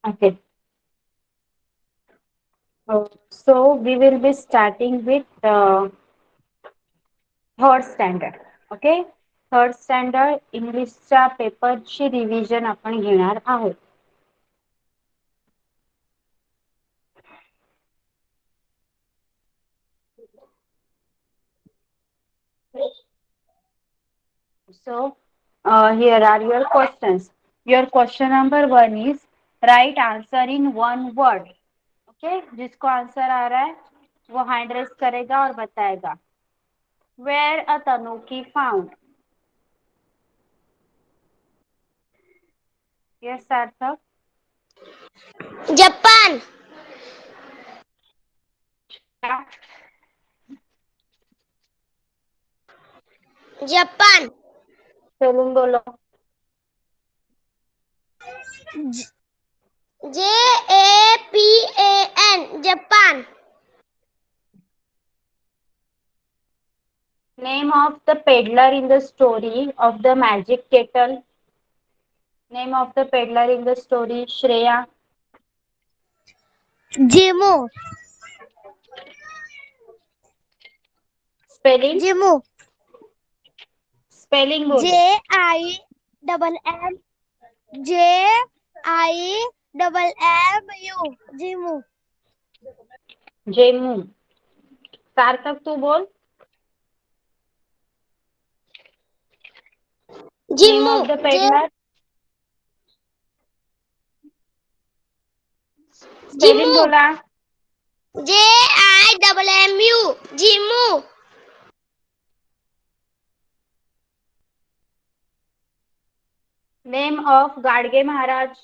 Okay. So we will be starting with third standard. Okay. Third standard इंग्लिशच्या पेपरची revision आपण घेणार आहोत. So here are your questions. Your question number one is write answer in one word. Okay, जिसको answer आ रहा है वो hand raise करेगा और बताएगा. Where a tanuki found. Yes, Sarthak. Japan. Japan. Spelling बोलो. JAPAN Japan. Name of the peddler in the story of the magic kettle. Name of the peddler in the story, Shreya. जिमू. Spelling. जिमू. Spelling बोलो. JIMM JIMMU जिमू. Zemu. सार्थक तू बोल. Name जिमू. of the peddler. Spelling जिमू. बोला. JIMMU जिमू. Name of Gadge Maharaj.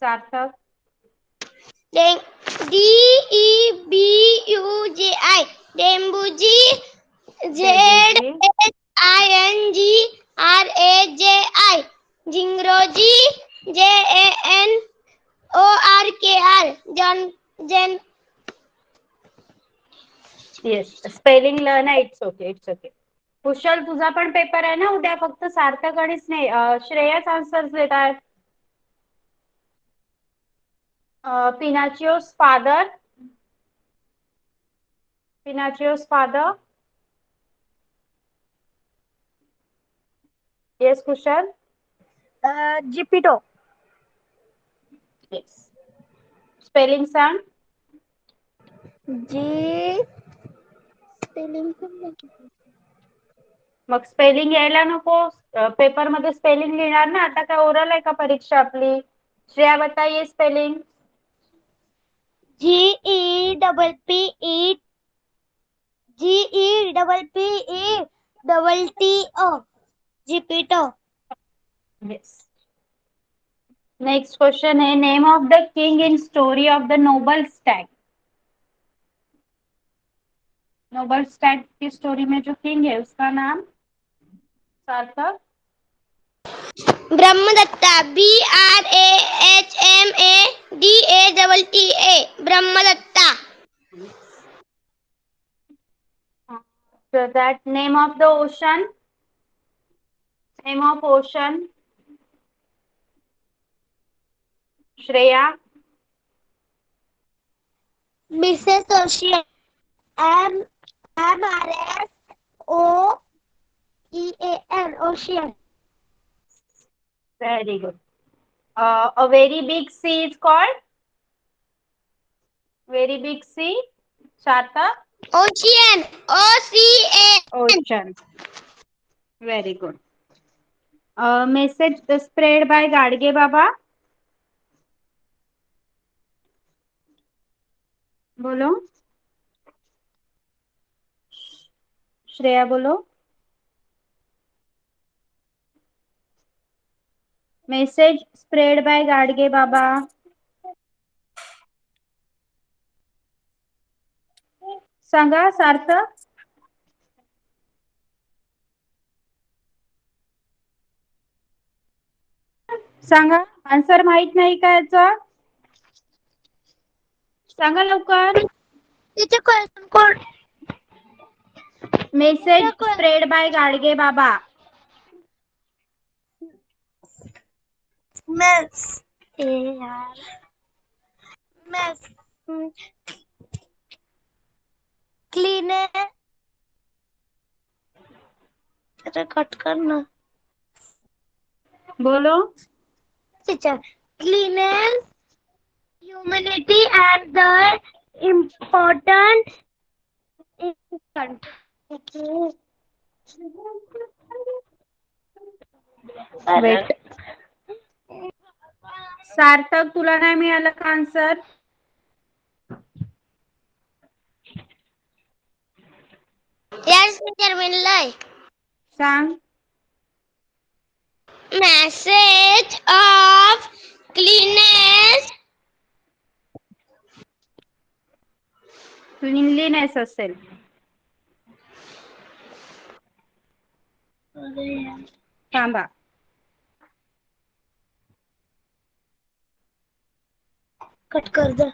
Sarthak. DEBUJI डेम्बुजी. Debuji. ZINGRAJI Zingraji. JANORKR जन. Yes. Spelling learn आहे. It's okay. It's okay. Kushal तुझा पण पेपर आहे ना उद्या. फक्त सार्थक आणि श्रेयाच आन्सर्स देत आहेत. पिनाचिओस फादर. पिनाचिओस फादर. येस कुशल. जिपिटो. येस. स्पेलिंग सांग. जी. मग स्पेलिंग यायला नको. पेपर मध्ये स्पेलिंग लिहिणार ना. आता काय ओरल आहे का परीक्षा आपली. श्रेया बताइए spelling. GEPPE GEPPETTO Geppetto. Yes. Next question है name of the king in story of the noble stag. Noble stag की स्टोरी में जो किंग है उसका नाम. Sarthak. Brahmadatta. BRAHMADATTA Brahmadatta. So that name of the ocean. Name of ocean. Shreya. Mrs ocean. MRSOEAN ocean. Very good. A very big sea is called. Very big sea. Sarthak. Ocean. OCAN. Ocean. Very good. Message spread by Gadge Baba. बोलो. श्रेया बोलो. Message spread by Gadge Baba. सांगा सार्थक. सांगा. Answer माहित नाही का याचा. सांगा लवकर. तिचे question code. Message spread by Gadge Baba. mess. यार mess. Clean है. अरे कट करना. बोलो. Teacher. Cleanliness, humanity, and the important. Wait. Sarthak, तुला नाही मिळालं का आन्सर? Yes, टीचर मिळालंय. सांग. Message of cleanness. क्लीनलीनेस असेल. थांबा. कट कर दे.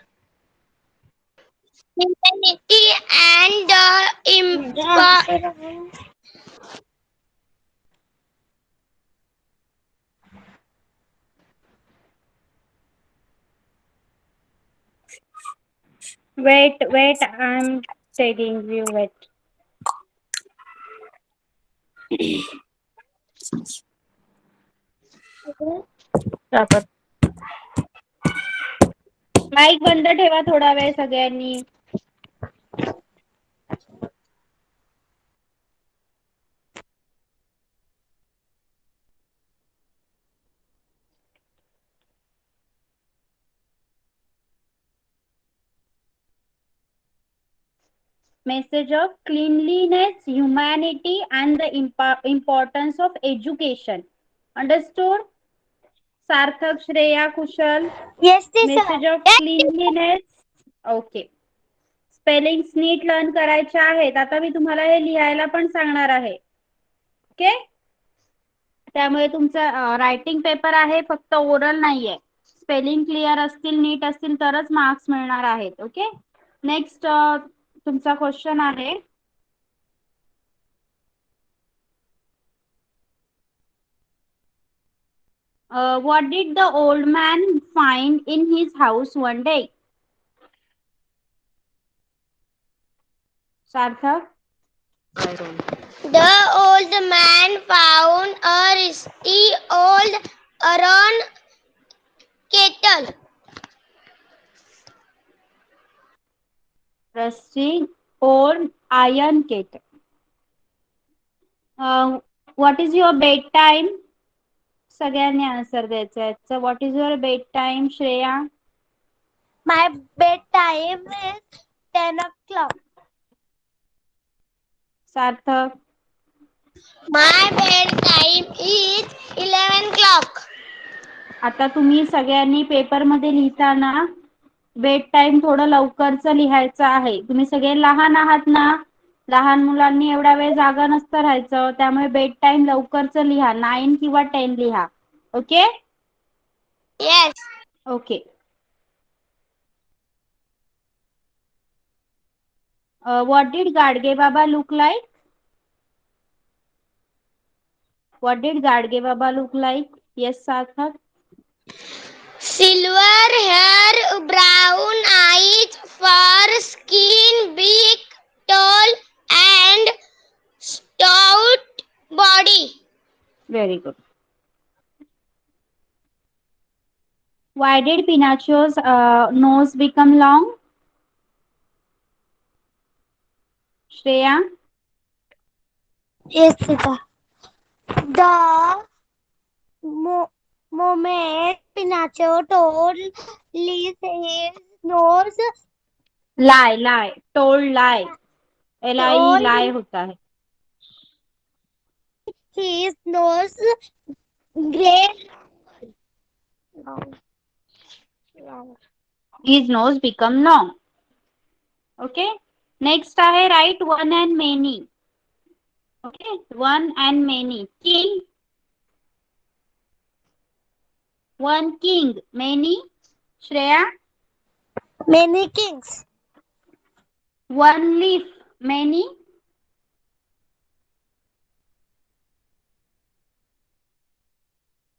Humanity and the Wait, I'm taking you. Wait. Mike बंद ठेवा थोडा वेळ सगळ्यांनी. Message of cleanliness, humanity, and the importance of education. Understood? Sarthak, Shreya, Kushal. Yes, teacher. Message of cleanliness. Okay. Spellings नीट लर्न करायचे आहेत. आता मी तुम्हाला हे लिहायला पण सांगणार आहे. ओके. त्यामुळे तुमचा रायटिंग पेपर आहे, फक्त ओरल नाहीये. स्पेलिंग क्लिअर असतील, नीट असतील तरच मार्क्स मिळणार आहेत. ओके. नेक्स्ट तुमचा क्वेश्चन आहे. What did the old man find in his house one day? Sarthak? The old man found a rusty old iron kettle. Rusty old iron kettle. What is your bedtime? सगळ्यांनी answer द्यायचा आहे. So what is your bedtime, Shreya? My bedtime is 10 o'clock. Sarthak? My bedtime is 11 o'clock. आता तुम्ही सगळ्यांनी paper मध्ये लिहिताना bed time थोडं लवकरच लिहायचं आहे. तुम्ही सगळे लहान आहात ना, लहान मुलांनी एवढा वेळ जागा नसतं राहायचं, त्यामुळे बेड टाइम लवकरच लिहा. 9 किंवा 10 लिहा. Okay. Yes. Okay. What did Gadge Baba look like? What did Gadge Baba look like? Yes, Sarthak. Silver hair, brown eyes, fur skin, big, tall, and stout body. Very good. Why did Pinocchio's nose become long? Shreya? Yes, Sita. The moment Pinocchio told Liz his nose lie. Told lie. Lie told lie होता है. his nose gray. His nose become long. Okay. Next आहे write one and many. Okay. One and many. King. One king. Many. Shreya. Many kings. One leaf. Many.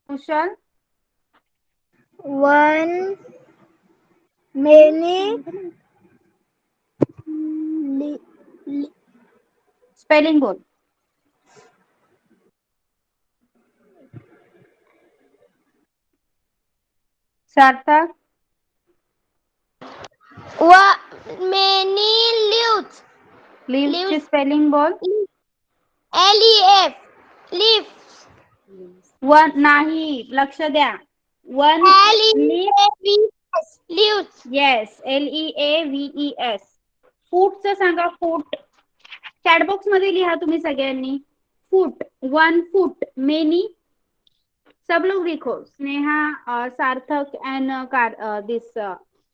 Kushal. One. Many. Li, li, spelling बोल. सार्थक. many leaves. Leaves ची Leaves. Spelling बोल. Leaf. Leaves. One नाही, लक्ष द्या. One leaf. Leaves. Leaves. Yes, LEAVES. फूटचं सांगा. फूट chatbox मध्ये लिहा तुम्ही सगळ्यांनी. फूट. One foot. मेनी. सब लोग लिखो. स्नेहा, सार्थक अँड दिस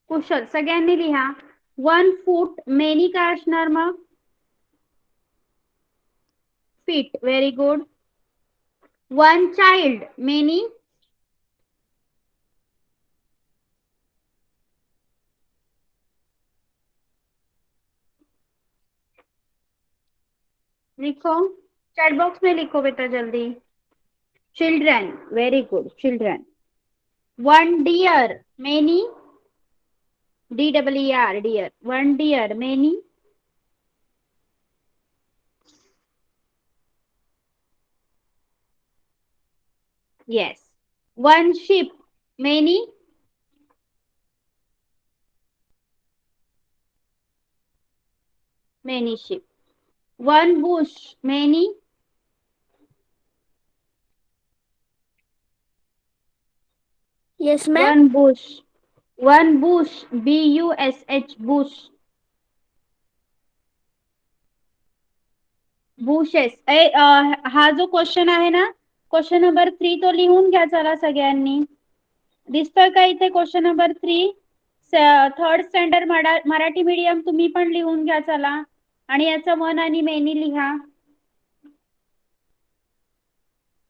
कुशल सगळ्यांनी लिहा. One foot. मेनी काय असणार मग? Feet. Very good. One child. Many. लिखो, चैट बॉक्स में लिखो बेटा जल्दी. Children. Very good. Children. One deer. Many. DEER. Deer. One deer. Many. Yes. One sheep. Many. Many sheep. One bush. Many. Yes, ma'am. One bush. One bush. BUSH. Bush. Bushes. हा जो question आहे ना, question number 3 तो लिहून घ्या चला सगळ्यांनी. दिसतोय का इथे question number 3? Third standard Marathi medium तुम्ही पण लिहून घ्या चला. आणि याचं वन आणि मेनी लिहा.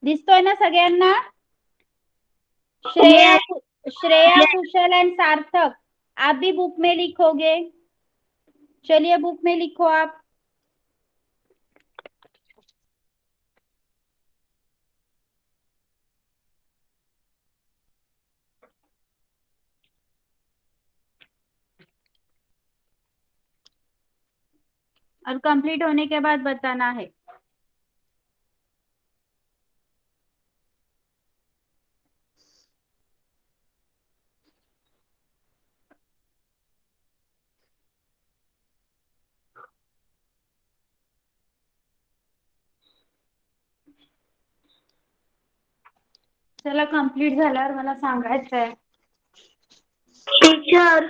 दिसतोय ना सगळ्यांना? श्रेया, श्रेया, कुशल एंड सार्थक, आप भी बुक में लिखोगे. चलिए बुक में लिखो आप. और कंप्लीट होने के बाद बताना है. चला कंप्लीट झाल्यावर मला सांगायचं आहे. टीचर,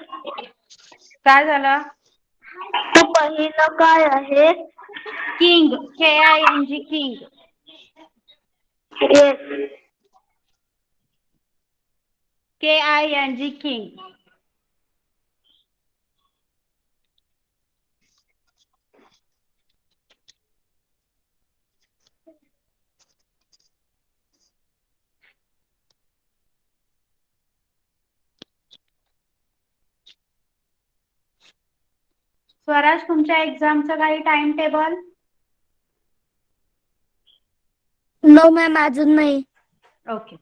काय झालं? तू पहिलं काय आहे? King. KING. King. Yes. KING. King. Swaraj, तुमच्या एक्झामचं काही टाइम टेबल? नो मॅम, अजून नाही. ओके.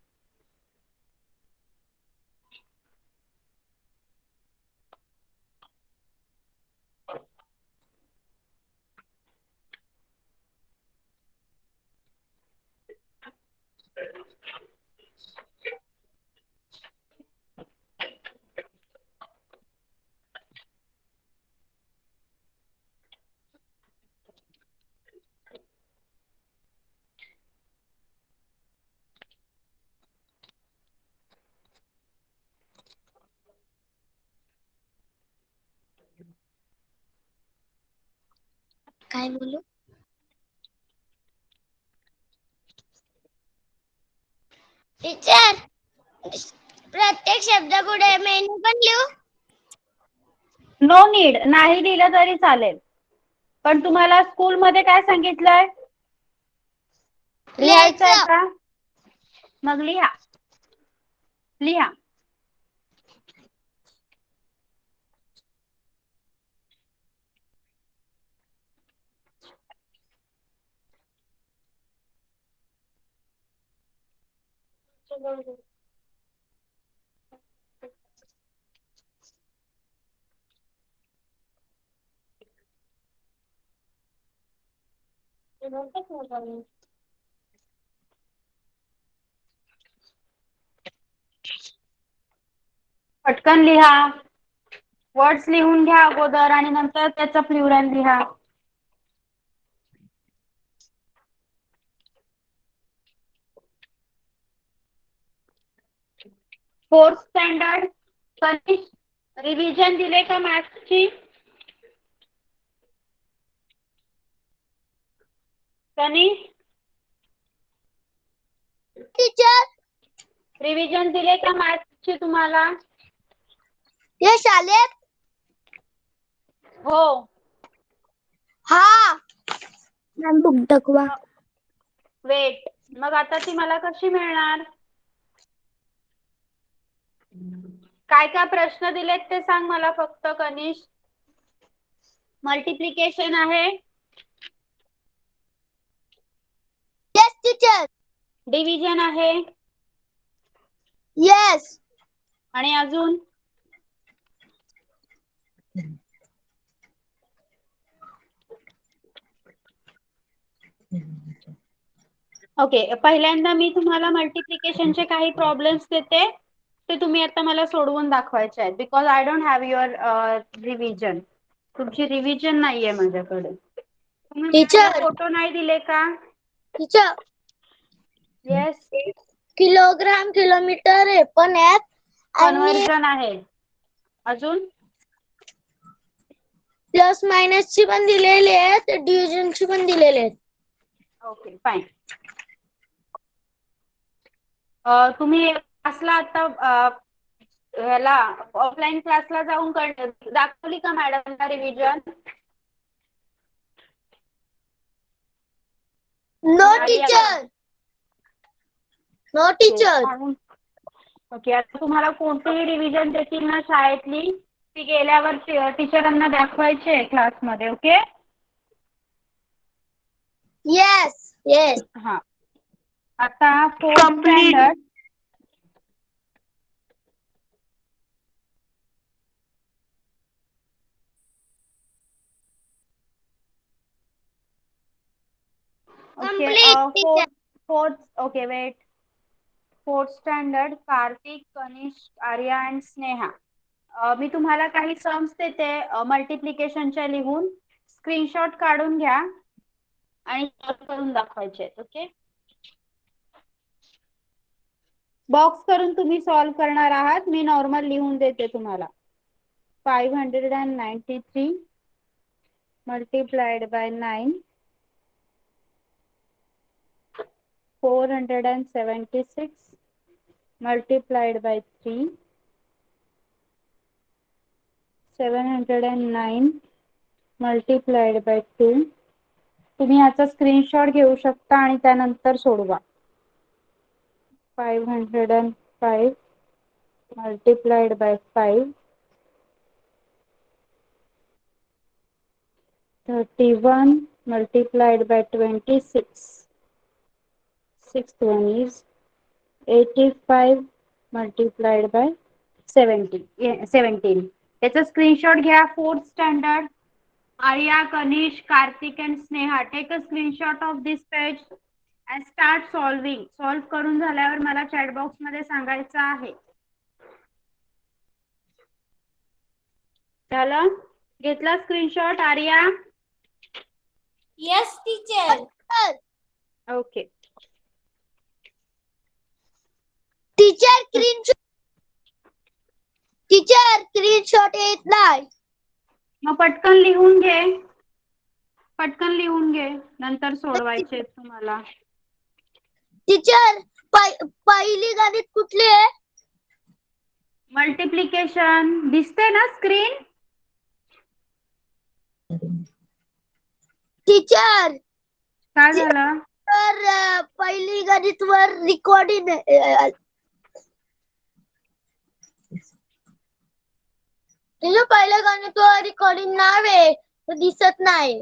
काय बोलू? टीचर, प्रत्येक शब्द पुढे मेनू पण लिहू? No need. नाही लिहिलं तरी चालेल. पण तुम्हाला स्कूलमध्ये काय सांगितलंय? लिहायचंय लिहायचं. का? मग लिहा. लिहा. पटकन लिहा. वर्ड्स लिहून घ्या अगोदर आणि नंतर त्याचा प्लुरल लिहा. फोर्थ स्टँडर्ड कनिष रिव्हिजन दिले का मॅथ्सची? कनिष टीचर रिव्हिजन दिले का मॅथ्सची तुम्हाला? ये शाळेत हो. हा मॅम बुक दाखवा. वेट, मग आता ती मला कशी मिळणार? काय काय प्रश्न दिलेत ते सांग मला फक्त कनिष. मल्टिप्लिकेशन आहे, येस टीचर. डिव्हिजन आहे येस. आणि अजून ओके. पहिल्यांदा मी तुम्हाला मल्टिप्लिकेशनचे काही प्रॉब्लेम्स देते, ते तुम्ही आता मला सोडवून दाखवायचे आहेत. Because I don't have your revision. तुमची रिव्हिजन नाहीये माझ्याकडे. तुम्ही मला टीचर फोटो नाही दिले का? Teacher yes. किलोग्राम किलोमीटर आहे पण यात आणि कन्व्हर्जन आहे. अजून प्लस मायनस ची पण दिलेली आहेत, डिव्हिजन ची पण दिलेली आहेत. Okay fine. तुम्ही क्लासला आता ह्याला ऑफलाईन क्लासला जाऊन दाखवली का मॅडमला revision? No teacher. No teacher. Okay. आता तुम्हाला कोणतीही रिव्हिजन देतील ना शाळेतली, ती गेल्यावर टीचरांना दाखवायची क्लासमध्ये. ओके. Yes yes. हा. आता fourth standard okay. Complete. Okay wait. Fourth standard Kartik, Kanish, Arya and Sneha. मी तुम्हाला काही सम्स देते मल्टिप्लिकेशनच्या लिहून. स्क्रीनशॉट काढून घ्या आणि सॉल्व करून दाखवायचे. ओके. बॉक्स करून तुम्ही सॉल्व करणार आहात. मी नॉर्मल लिहून देते तुम्हाला. 593 multiplied by 9, 476 multiplied by 3, 709 multiplied by 2. तुम्ही याचा स्क्रीनशॉट घेऊ शकता आणि त्यानंतर सोडवा. 505 multiplied by 5, 31 multiplied by 26. Sixth one is 85 multiplied by 17. याचा स्क्रीनशॉट घ्या. Fourth standard Arya, Kanish, Karthik and Sneha, take a screenshot of this page and start solving. Solve करून झाल्यावर मला चॅट बॉक्स मध्ये सांगायचं आहे. झालं? घेतला screenshot Arya? Yes teacher. Okay. Teacher screenshot येत नाही. मग पटकन लिहून घे. पटकन लिहून घे. नंतर सोडवायचे तुम्हाला. टीचर पहिली गणित कुठली आहे? मल्टिप्लिकेशन दिसते ना स्क्रीन? टीचर काय झालं? तर पहिली गणित वर रेकॉर्डिंग तुझं पहिल्या गणित वर रेकॉर्डिंग नाव आहे दिसत नाही.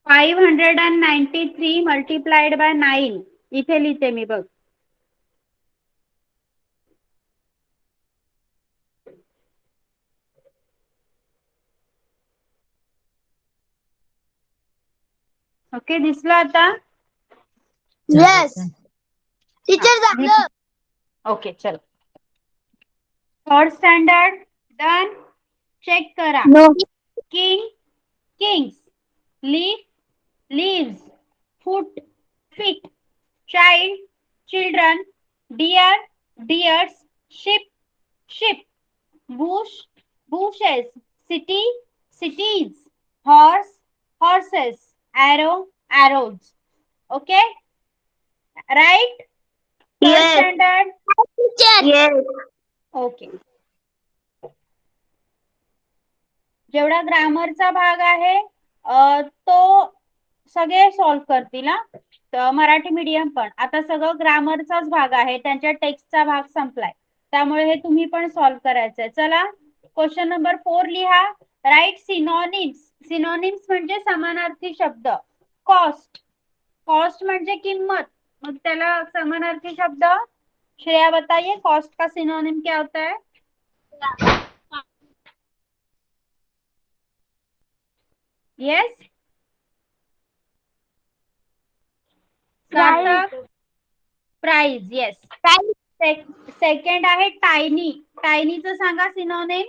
593 multiplied by 9. इथे लिहिते मी बघ. ओके, दिसलं आता? येस टीचर झालं. ओके, चलो. Third standard done. चेक करा. No king, kings. Leaf, leaves. Foot, feet. Child, children. Deer, deers. Ship, ship. Bush, bushes. City, cities. Horse, horses. Arrow, arrows. Okay, right? Third Yes. standard. Teacher yes okay. जेवढा ग्रामरचा भाग आहे तो सगळे solve करतील हा. तर Marathi medium पण आता सगळं ग्रामरचाच भाग आहे, त्यांच्या टेक्स्टचा भाग संपलाय, त्यामुळे हे तुम्ही पण सॉल्व करायचंय. चला, क्वेश्चन नंबर 4 लिहा. Right synonyms. सिनोनिम्स म्हणजे समानार्थी शब्द. कॉस्ट, कॉस्ट म्हणजे किंमत, मग त्याला समानार्थी शब्द. श्रेया बताइए कॉस्ट का सिनोनिम क्या होता है? Yes, Sarthak. Price. Yes. Second आहे टायनी. टायनीचं सांगा synonym.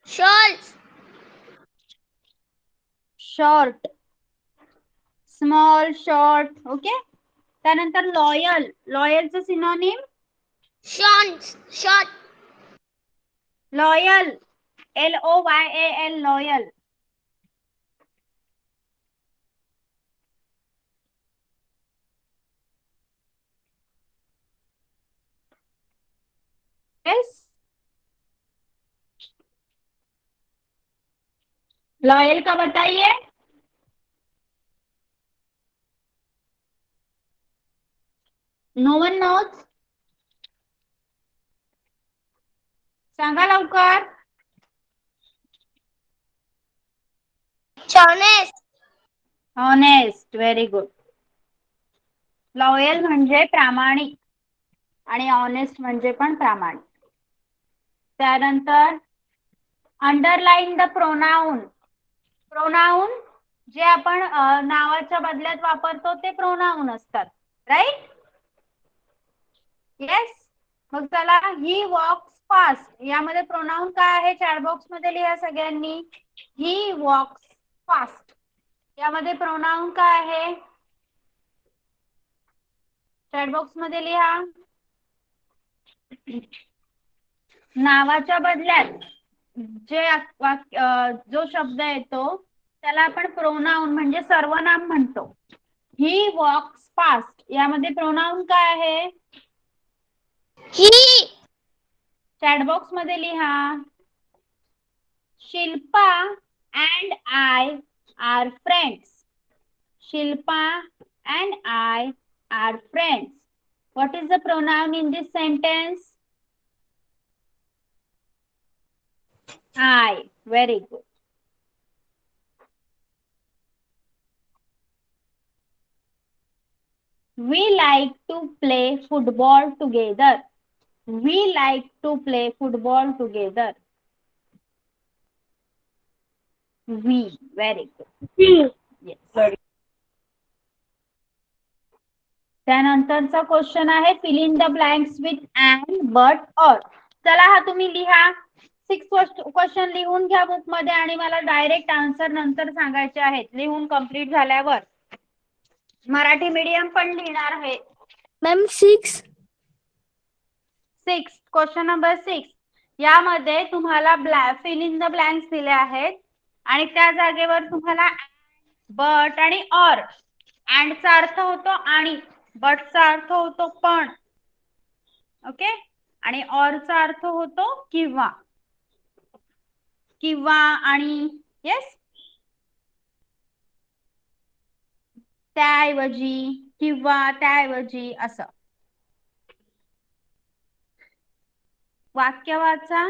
Shorts short, small, short. Okay. त्यानंतर लॉयल. लॉयलचं synonym shorts short loyal. LOYAL, loyal. Yes, loyal का बताइए. No one knows. सांगा लवकर. शॉनेस्ट ऑनेस्ट. Very good. लॉयल म्हणजे प्रामाणिक आणि ऑनेस्ट म्हणजे पण प्रामाणिक. त्यानंतर अंडरलाईन द प्रोनाउन. प्रोनाउन जे आपण नावाच्या बदल्यात वापरतो ते प्रोनाउन असतात, राईट? येस. मग चला, ही वॉक्स फास्ट. यामध्ये प्रोनाउन काय आहे चॅट बॉक्स मध्ये लिहा सगळ्यांनी. ही वॉक्स फास्ट. यामध्ये प्रोनाउन काय आहे चॅट बॉक्स मध्ये लिहा. नावाच्या बदल्यात जे जो शब्द येतो त्याला आपण प्रोनाउन म्हणजे सर्वनाम म्हणतो. ही वॉक्स फास्ट. यामध्ये प्रोनाउन काय आहे ही चॅट बॉक्स मध्ये लिहा. Shilpa and I are friends. Shilpa and I are friends. What is the pronoun in this sentence? I. Very good. We like to play football together. We like to play football together. We. Very good. Yes. त्यानंतरचा question आहे fill in the blanks with and, but, or. चला, हा तुम्ही लिहा. 6 question लिहून घ्या book मध्ये आणि मला डायरेक्ट आन्सर नंतर सांगायचे आहेत लिहून कंप्लीट झाल्यावर. मराठी मीडियम पण लिहिणार आहे. Ma'am 6 question number 6. यामध्ये तुम्हाला फिल इन द ब्लँक्स दिले आहेत आणि त्या जागेवर तुम्हाला बट आणि ऑर. अँडचा अर्थ होतो आणि, बटचा अर्थ होतो पण. ओके. आणि ऑरचा अर्थ होतो किंवा. किंवा आणि. येस, त्याऐवजी किंवा त्याऐवजी असं. वाक्य वाचा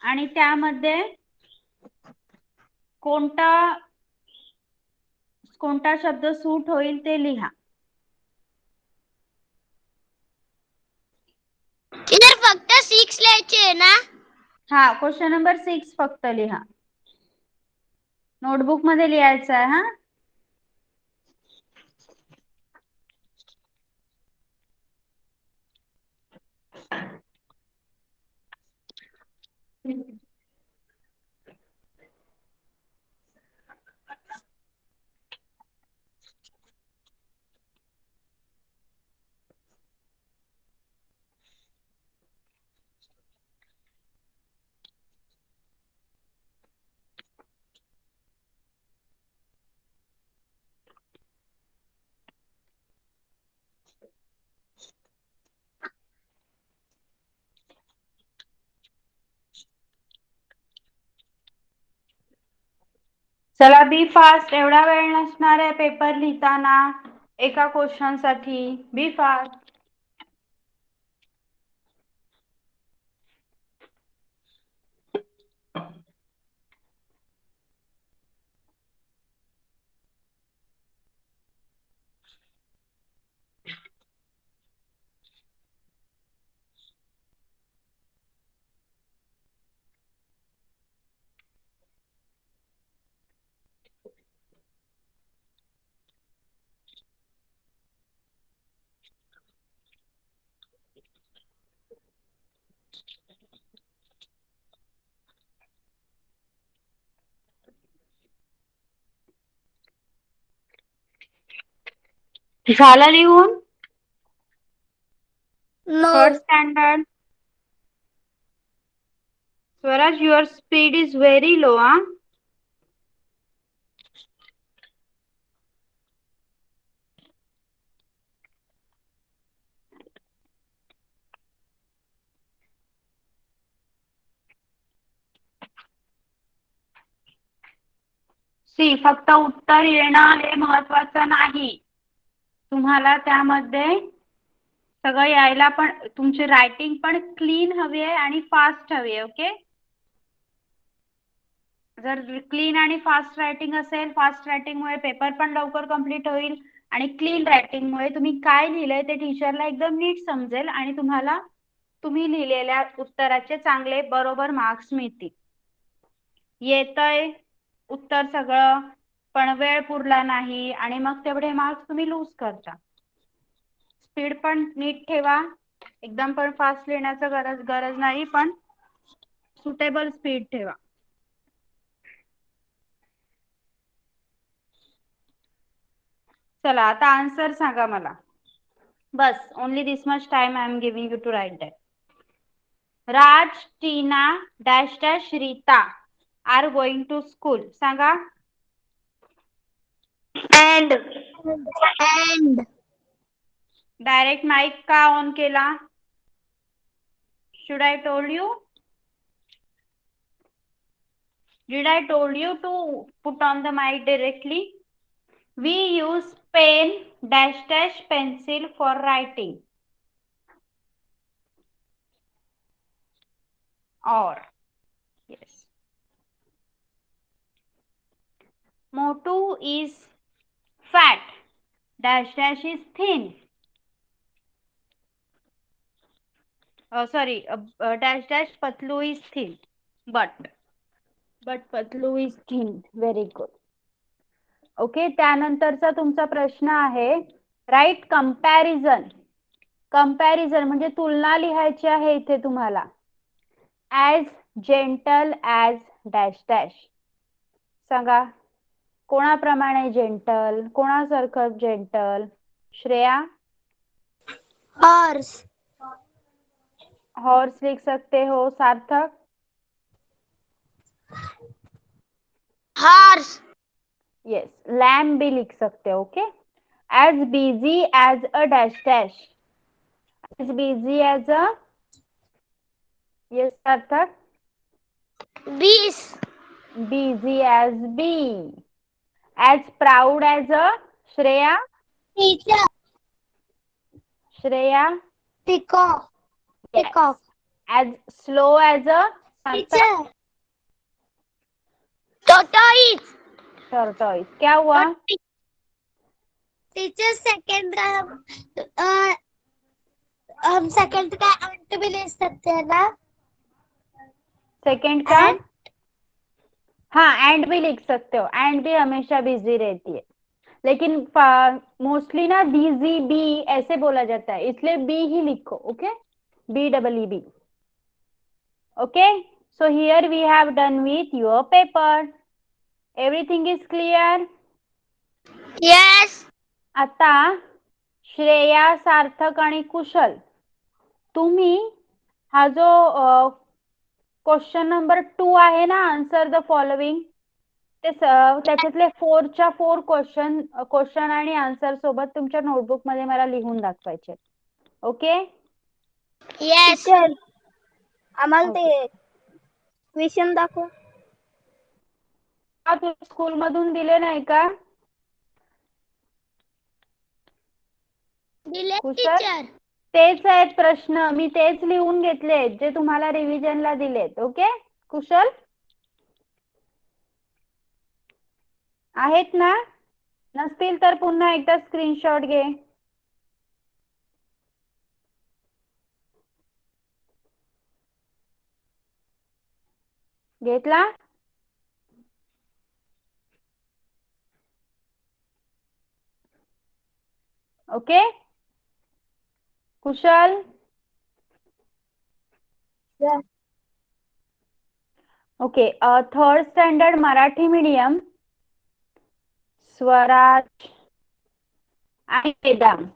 आणि त्यामध्ये कोणता कोणता शब्द सूट होईल ते लिहा. इधर फक्त 6 लिहायचे ना. हा, क्वेश्चन नंबर 6 फक्त लिहा. नोटबुक मध्ये लिहायचं आहे. हा, चला बी फास्ट. एवढा वेळ नसणार आहे पेपर लिहिताना एका क्वेश्चन साठी. Be fast. झालं लिहून? Third standard. Swaraj, your speed is very low. See, फक्त उत्तर येणं हे महत्वाचं नाही. तुम्हाला त्यामध्ये सगळं यायला पण, तुमची रायटिंग पण क्लीन हवी आहे आणि फास्ट हवी आहे. ओके. जर क्लीन आणि फास्ट रायटिंग असेल, फास्ट रायटिंग मुळे पेपर पण लवकर कंप्लीट होईल आणि क्लीन रायटिंग मुळे तुम्ही काय लिहिलंय ते टीचरला एकदम नीट समजेल आणि तुम्हाला तुम्ही लिहिलेल्या उत्तराचे चांगले बरोबर मार्क्स मिळतील. येतंय उत्तर सगळं, पण वेळ पुरला नाही आणि मग तेवढे मार्क्स तुम्ही लूज करता. स्पीड पण नीट ठेवा. एकदम पण फास्ट लिहिण्याचं गरज नाही, पण सुटेबल स्पीड ठेवा. चला आता आन्सर सांगा मला. बस, only this much time I am giving you to write that. Raj, Tina, dash dash, Rita are going to school. सांगा. And डायरेक्ट माइक का ऑन केला? Should I told you? Did I told you to put on the mic directly? We use pen dash dash pencil for writing. Or yes. Motu is fat. Dash dash is thin. Sorry. Dash dash patlu is thin. But patlu is thin. Very good. Okay. त्यानंतरचा तुमचा प्रश्न आहे, right comparison. Comparison म्हणजे तुलना लिहायची आहे इथे तुम्हाला. As gentle as dash dash. सांगा, कोणाप्रमाणे जेंटल, कोणासारखं जेंटल? श्रेया. horse. हॉर्स लिख सकते हो. सार्थक. Horse. यस, लैम्ब भी लिख सकते हो. Okay. As busy as a dash dash. As busy as a, yes Sarthak. Bees. Busy as bee. As proud as a, Shreya. Teacher. Shreya. Peacock. Peacock. As slow as a, Teacher. Tortoise. Tortoise. क्या हुआ? Teacher second हम second का अंत भी ले सकते हैं ना? Second का एंड हाँ एंड भी लिख सकते हो, एंड भी हमेशा बिजी रहती है, लेकिन मोस्टली ना डी जी बी ऐसे बोला जाता है, इसलिए बी ही लिखो. Okay, B double E B. Okay, so here we have done with your paper. Everything is clear. Yes. आता श्रेया, सार्थक आणि कुशल, तुम्ही हा जो क्वेश्चन नंबर 2 आहे ना, आन्सर द फॉलोइंग, ते त्याच्यातले 4च्या 4 क्वेश्चन आणि आन्सर सोबत तुमच्या नोटबुक मध्ये मला लिहून दाखवायचे. ओके. यस. टीचर आम्हाला ओके. ते क्वेश्चन दाखव. का तू स्कूल मधून दिले नाही का दिले कुशल? टीचर. तेच आहेत प्रश्न, मी तेच लिहून घेतलेत जे तुम्हाला रिव्हिजनला दिलेत. ओके कुशल, आहेत ना? नसतील तर पुन्हा एकदा स्क्रीनशॉट घे. घेतला? Okay Kushal. Okay, third standard Marathi medium, Swaraj आणि वेदांत,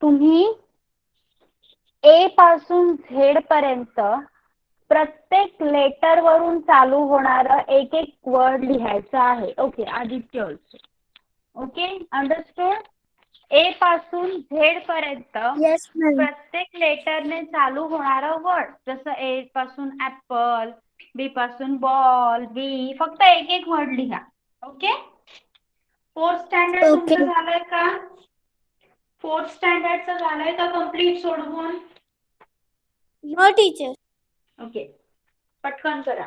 तुम्ही ए पासून झेड पर्यंत प्रत्येक लेटर वरून चालू होणार एक एक वर्ड लिहायचा आहे. Okay Aditya also. Okay understood. A पासून झेड पर्यंत यस मॅम. प्रत्येक लेटरने चालू होणारा वर्ड, जसं ए पासून ऍपल, बी पासून बॉल, बी, फक्त एक एक वर्ड लिहा. ओके. Fourth standard okay. तुमचं झालंय का? फोर्थ स्टँडर्डचं झालंय का कम्प्लीट सोडवून? No teacher. ओके, पटकन करा.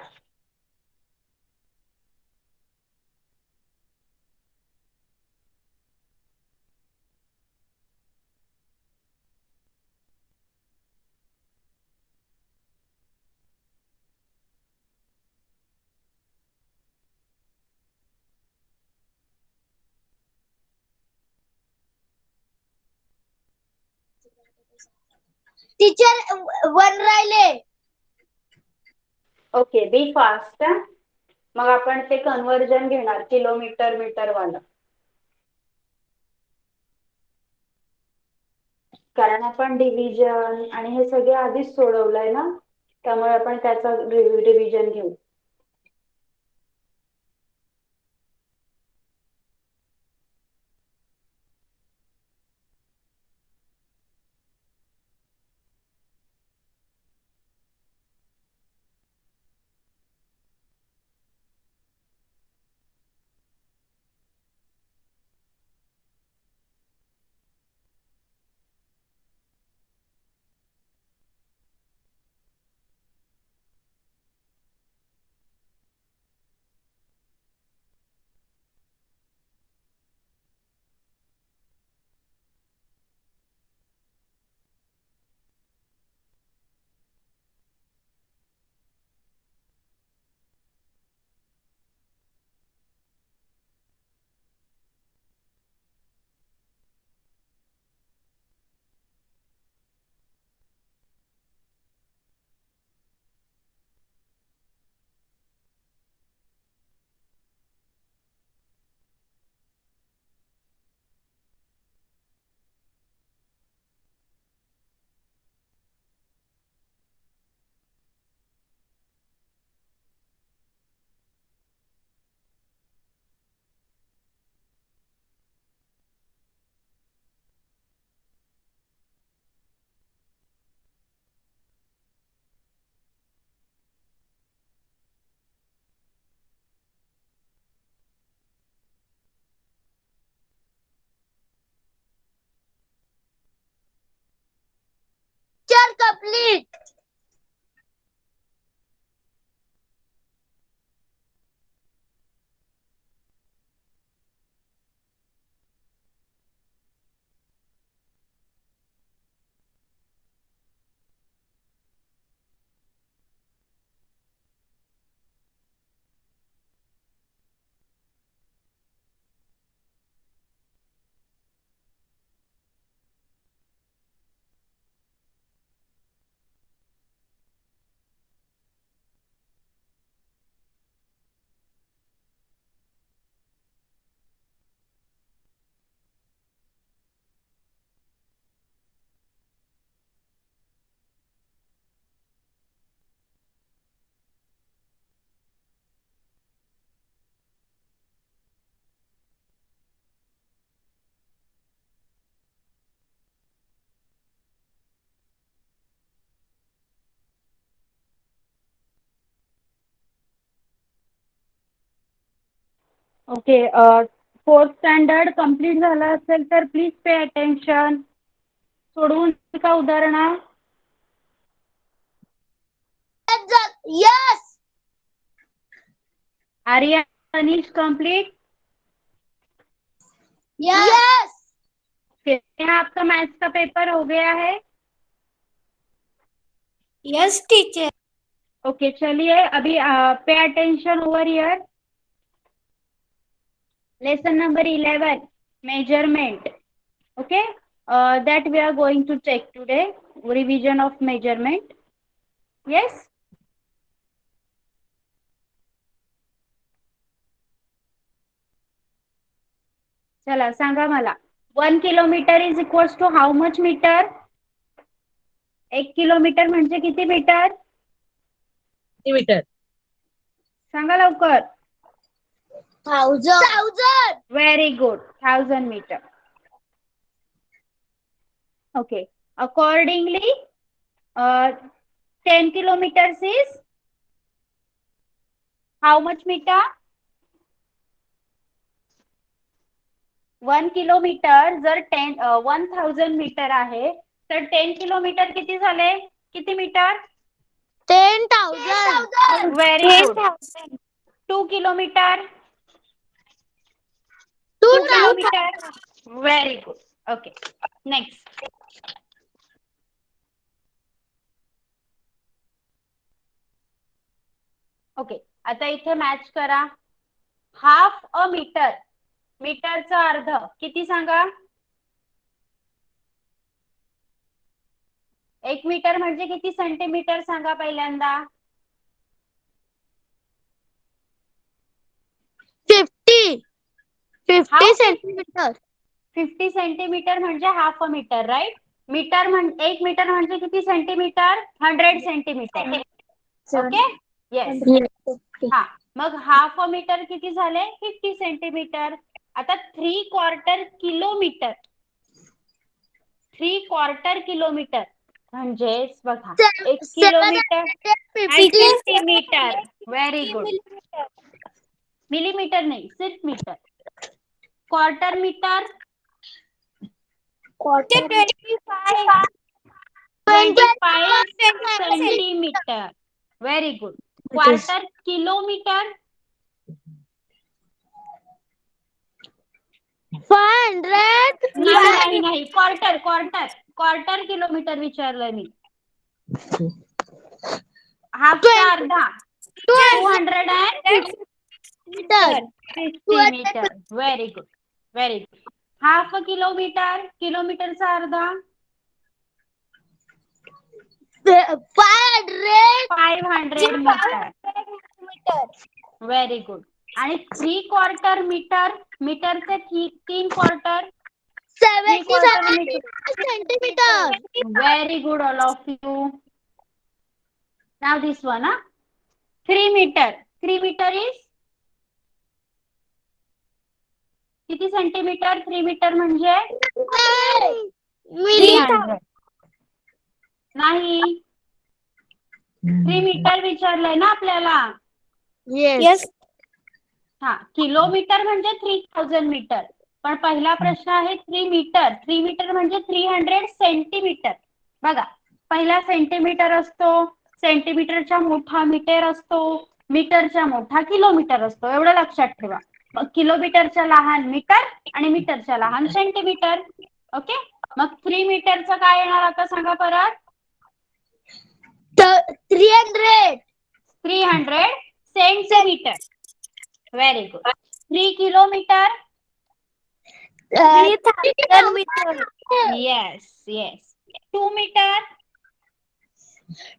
टीचर 1 राहिले. ओके, बी फास्ट. मग आपण ते कन्वर्जन घेणार किलोमीटर मीटर वाला, कारण आपण डिव्हिजन आणि हे सगळे आधीच सोडवलंय ना, त्यामुळे आपण त्याचा रिव्हिजन घेऊ. ओके, फोर्थ स्टँडर्ड कम्प्लीट झालं असेल तर प्लीज पे अटेन्शन. सोडवून का उदाहरण. Yes. Arya Tanish complete. Yes. आपका मैथ्स का पेपर हो गया है. Yes teacher. ओके चलिए अभी pay attention over here. Lesson number 11, measurement. Okay, that we are going to check today. Revision of measurement. Yes. चला सांगा मला. 1 kilometre is equals to how much metre. 1 kilometre म्हणजे किती metre. Metre. सांगा लवकर. 1000. Very good. 1000 meter. Okay. Accordingly, 10 kilometers is how much meter. 1 kilometre जर 1000 metre आहे तर 10 किलोमीटर किती झाले. किती metre. 10,000. Very good. 2 kilometre. 2 2,000. Kilometre. Very good. Okay next. Okay आता इथे मॅच करा. Half a metre. मीटरचा अर्ध किती सांगा. 1 मीटर म्हणजे किती सेंटीमीटर सांगा पहिल्यांदा. 50 सेंटीमीटर. 50 सेंटीमीटर म्हणजे half a metre right. Metre म्हणजे 1 मीटर म्हणजे किती सेंटीमीटर. 100 सेंटीमीटर. Okay yes. हा मग हाफ अ मीटर किती झाले. 50 सेंटीमीटर. आता 3/4 किलोमीटर. 3/4 किलोमीटर म्हणजेच बघा 1 kilometre. 750 metre. Very good. Millimetre नाही सिर्फ metre. Quarter metre. 25 centimetre. Very good. Quarter kilometre. 500. नाही क्वार्टर किलोमीटर विचारलं मी. हाफचा अर्धा. 250 metre. Very good. Very good. Half kilometre. किलोमीटरचा अर्धा. 500 मीटर. Very good. आणि 3/4 मीटर. मीटरचे 3/4. 70 centimetre. Very good all of you. Now this one 3 metre. 3 metre is किती सेंटीमीटर. 3 मीटर म्हणजे 300. नाही 3 मीटर विचारलंय ना आपल्याला. यस. हा किलोमीटर म्हणजे 3000 मीटर. पण पहिला प्रश्न आहे 3 मीटर. 3 मीटर म्हणजे 300 सेंटीमीटर. बघा पहिला सेंटीमीटर असतो. सेंटीमीटरच्या मोठा मीटर असतो. मीटरच्या मोठा किलोमीटर असतो. एवढं लक्षात ठेवा. मग किलोमीटरच्या लहान मीटर आणि मीटरच्या लहान सेंटीमीटर. ओके मग 3 मीटरचं काय येणार आता सांगा परत. 300. 300 centimetre. Very good. 3 kilometre. 3000 metre. Yes yes. 2 metre.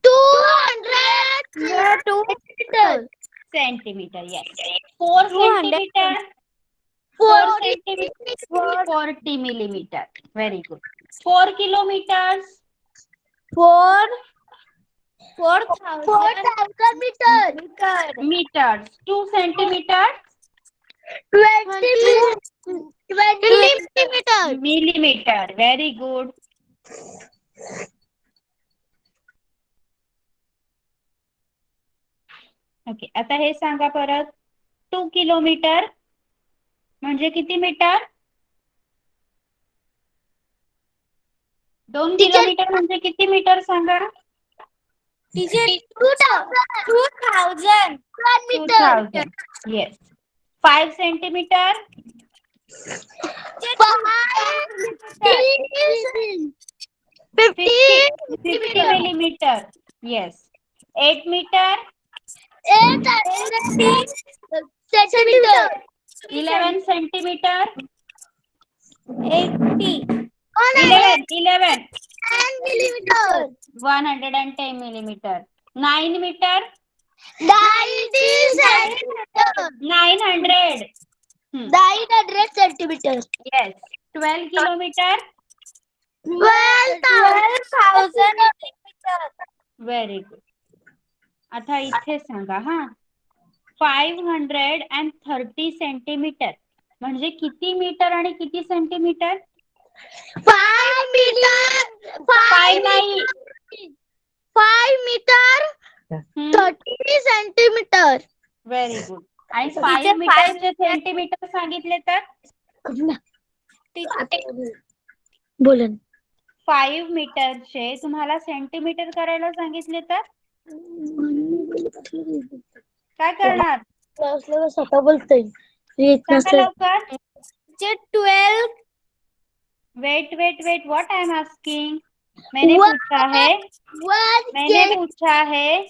200 centimetre. Yes. 4 centimetre. 4 centimetre. 40 millimetre. Very good. 4 kilometre. 4,000 metre. Metre. 2 centimetre. 20 millimetre. Millimetre. Very good. Okay आता हे सांगा परत. 2 किलोमीटर. म्हणजे किती मीटर? 2 किलोमीटर म्हणजे किती मीटर सांगा? Teacher 2000 2000. Yes. 5 centimetre? 50 millimeter. Yes. 8 meter? Centimetre 11 centimeter? 80 11 millimetre 110 millimeter. 9 meter? 90 centimetre 900. 900 centimetre Yes. 12 kilometer? 12,000 millimetre Very good. आता इथे सांगा हा. 530 सेंटीमीटर म्हणजे किती मीटर आणि किती सेंटीमीटर? 5 मीटर 5 नाही. 5 मीटर 30 सेंटीमीटर व्हेरी गुड. आणि 5 मीटरचे सेंटीमीटर सांगितले तर? बोलन 5 मीटरचे तुम्हाला सेंटीमीटर करायला सांगितले तर काय करणार? स्वतः बोलतोय सांगा लवकर. 12 wait wait wait, what I am asking. मैंने पूछा है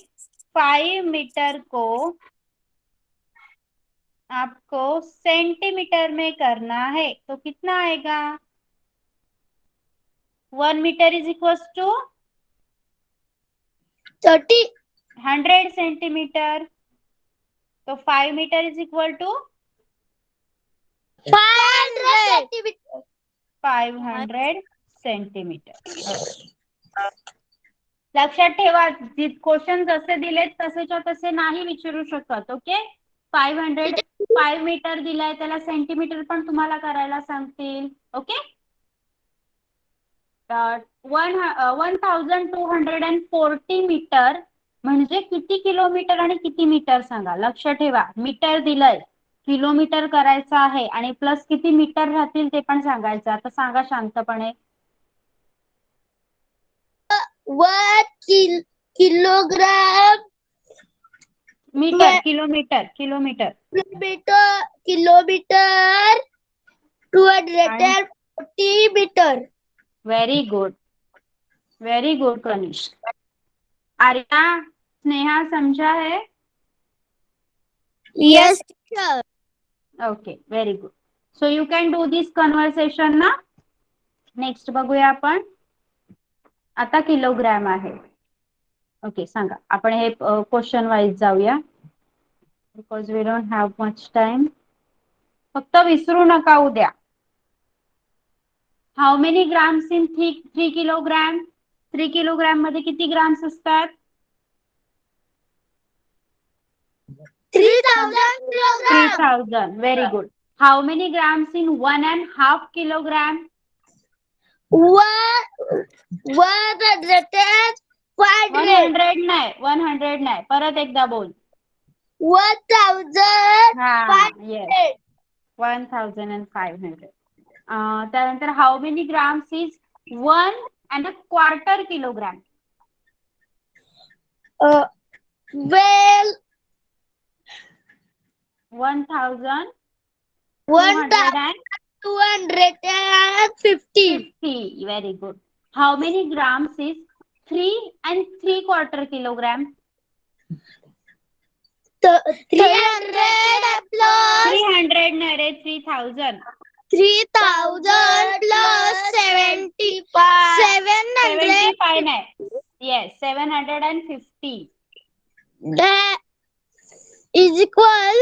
5 मीटर को आपको सेंटीमीटर में करना है तो कितना आएगा? 1 metre is equal to 30 100 centimetre. तो 5 metre is equal to 500 centimetre 500 centimetre. लक्षात ठेवा, क्वेश्चन जसे दिलेत तसेच्या तसे नाही विचारू शकत. ओके. 5 मीटर दिलाय त्याला सेंटीमीटर पण तुम्हाला करायला सांगतील. ओके. 1240 मीटर म्हणजे किती किलोमीटर आणि किती मीटर सांगा. लक्ष ठेवा, मीटर दिलंय, किलोमीटर करायचं आहे आणि प्लस किती मीटर राहतील ते पण सांगायचं. आता सांगा शांतपणे. 1 kilogram metre kilometre kilometre kilometre 240 metre. Very good, very good Kanish. Arya, Sneha समझा है? Yes teacher. Okay, very good. So you can do this conversation ना. नेक्स्ट बघूया आपण. आता किलोग्रॅम आहे. ओके, सांगा. आपण हे क्वेश्चन वाईज जाऊया because we don't have much time. फक्त विसरू नका उद्या. How many grams in 3 kilogram? 3 kilogram मध्ये किती ग्राम्स असतात? 3000 kilogram. 3000. Very good. How many grams in 1.5 kilogram? 100 नाही, 100 नाही. परत एकदा बोल. 1500. 1500. त्यानंतर how many grams is 1.25 kilogram? Well, 1250. Very good. How many grams is 3 3/4 kilogram? 300 plus 300 नाही रे, 3000. 3000 plus 75 75 नाही. Yes, 750. that is equal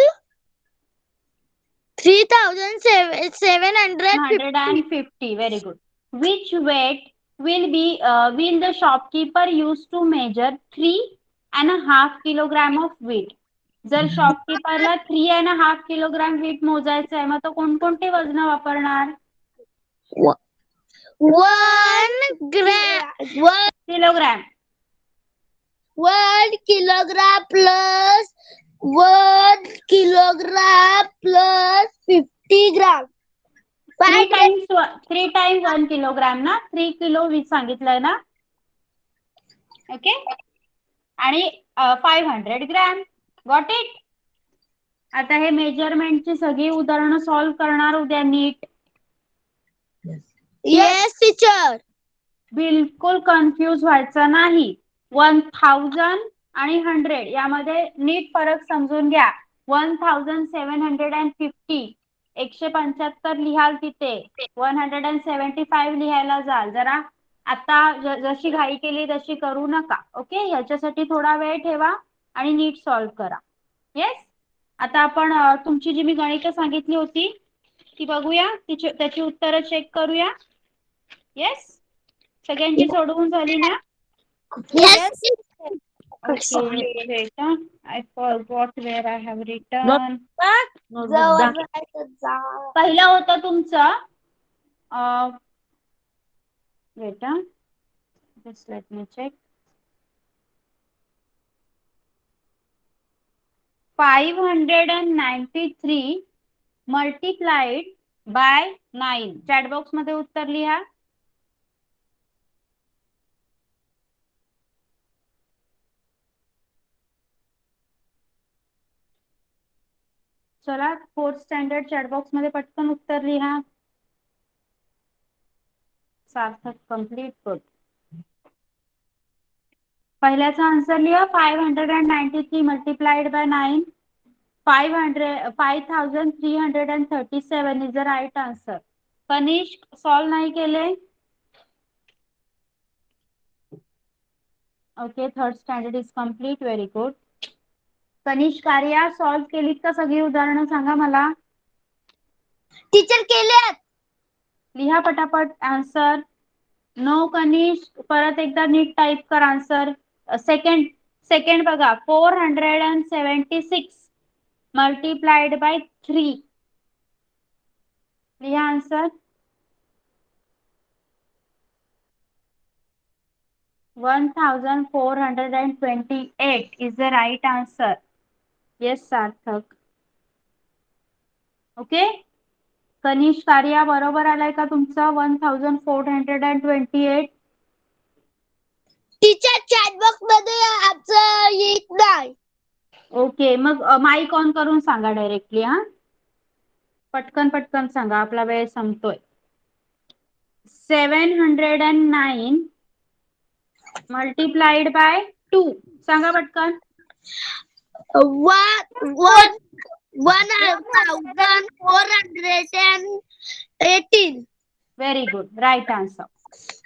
3750. Very good. Which weight will the shopkeeper use to measure 3.5 kilogram of wheat? जर शॉपकीपरला 3.5 kilogram वीट मोजायचं आहे, मग तो कोणकोणते वजन वापरणार? 1 kilogram plus 1 kilogram plus 50 ग्राम. 3 टाइम्स 1 किलोग्राम ना, 3 किलो सांगितलंय ना. ओके, आणि 500 ग्रॅम. Got it. आता हे मेजरमेंटची सगळी उदाहरणं सॉल्व्ह करणार उद्या नीट. Yes teacher. बिलकुल कन्फ्यूज व्हायचं नाही. 1000 आणि 100 यामध्ये नीट फरक समजून घ्या. 1750 175 लिहाल तिथे, 175 लिहायला जाल. जरा आता जशी घाई केली तशी करू नका. ओके, याच्यासाठी थोडा वेळ ठेवा आणि नीट सॉल्व्ह करा. येस. आता आपण तुमची जी मी गणितं सांगितली होती ती बघूया, त्याची उत्तरं चेक करूया. येस, सगळ्यांची सोडवून झाली ना. येस. ओके बेटा, I forgot where I have written. पहिला होता तुमचा बेटा, just let me check. 593 multiplied by 9. Chat box मध्ये उत्तर लिहा. चला, 4th स्टँडर्ड चॅट बॉक्स मध्ये पटकन उत्तर लिहा. सार्थक कंप्लीट कर. पहिल्याचा आन्सर लिहा. 593 multiplied by 9. 5337 is the right answer. Kanishk solve नाही केले. Okay, 3rd standard is complete. Very good. Kanishk, Karya solve केलीत का सगळी उदाहरणं सांगा मला. टीचर केल्यात. लिहा पटापट आन्सर. नो कनिष्क, परत एकदा नीट टाइप कर आन्सर. सेकंड बघा. 476 मल्टिप्लाइड बाय 3. लिहा answer. 1428 is the right answer. Yes, Sarthak. Okay, Kanishk, Karya बरोबर आलाय का तुमचं? 1428. टीचर चॅट बॉक्स मध्ये आमचं येत नाही. ओके, मग माईक ऑन करून सांगा डायरेक्टली. हा, पटकन सांगा, आपला वेळ संपतोय. 709 मल्टिप्लाइड बाय 2. सांगा पटकन. 1418. Very good, right answer.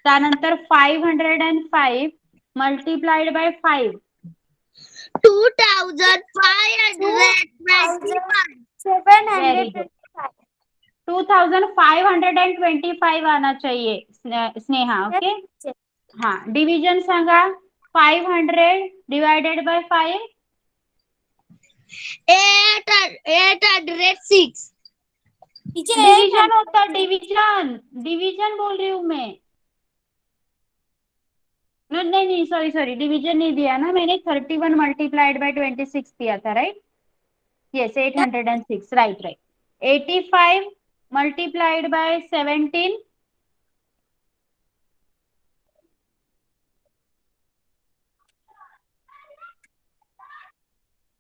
त्यानंतर 505 मल्टिप्लाइड बाय 5. 2525. Very good. 2525 आना चाहिए स्नेहा. ओके, हाँ. डिविजन सांगा. 500 डिवाइडेड बाय 5. 806. डिवीजन होता, डिवीजन बोल रही हूँ मैं. नहीं, सॉरी, डिवीजन नहीं दिया ना मैंने. 31 मल्टीप्लाइड बाय 26 दिया था, right. Yes, 806. Right. 85 multiplied by 17.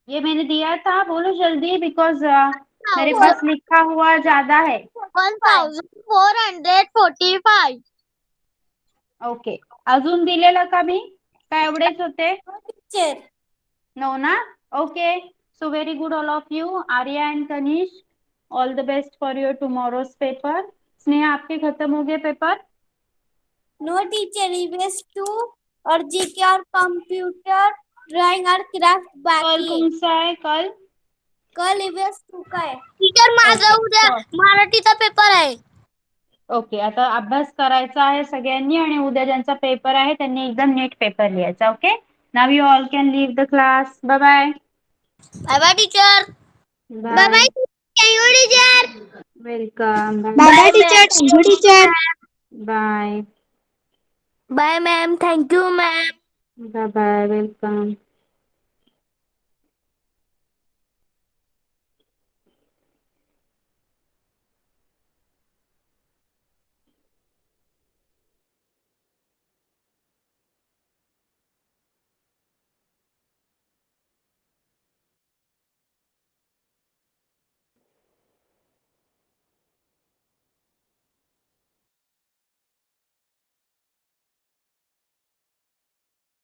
ये मैंने दिया था, बोलो जल्दी, बिकॉज मेरे पास लिखा हुआ ज्यादा है. 1445. ओके, अजून दिलेलं का मी? काय एवढेच होते? नो ना. Okay, so very good all of you. Arya and Kanish, all the best for your tomorrow's paper. Sneha, आपके खत्म हो गए पेपर? नो टीचर, ईवीएस 2 और जीके और कंप्यूटर ड्राइंग और क्राफ्ट कल बाकी. कौन सा है? कल ईवीएस 2 का आहे. टीचर, माझा उद्या मराठीचा पेपर आहे. ओके, आता अभ्यास करायचा आहे सगळ्यांनी, आणि उद्या ज्यांचा पेपर आहे त्यांनी एकदम नीट पेपर लिहायचा. Okay, now you all can leave the class. Bye bye. Bye bye teacher. Bye bye teacher. Welcome. Bye bye teacher. Thank you teacher. Bye bye ma'am. Thank you ma'am. Bye. Welcome.